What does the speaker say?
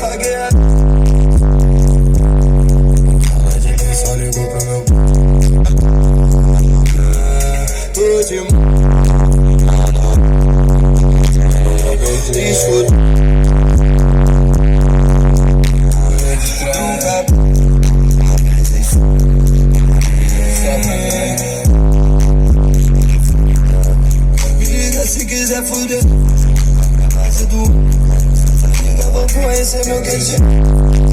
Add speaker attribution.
Speaker 1: paguei a... Fala de mim, só ligou pro meu... Tô de... Escuta. Me liga se quiser fuder. Base do... Liga, vou conhecer meu quentinho.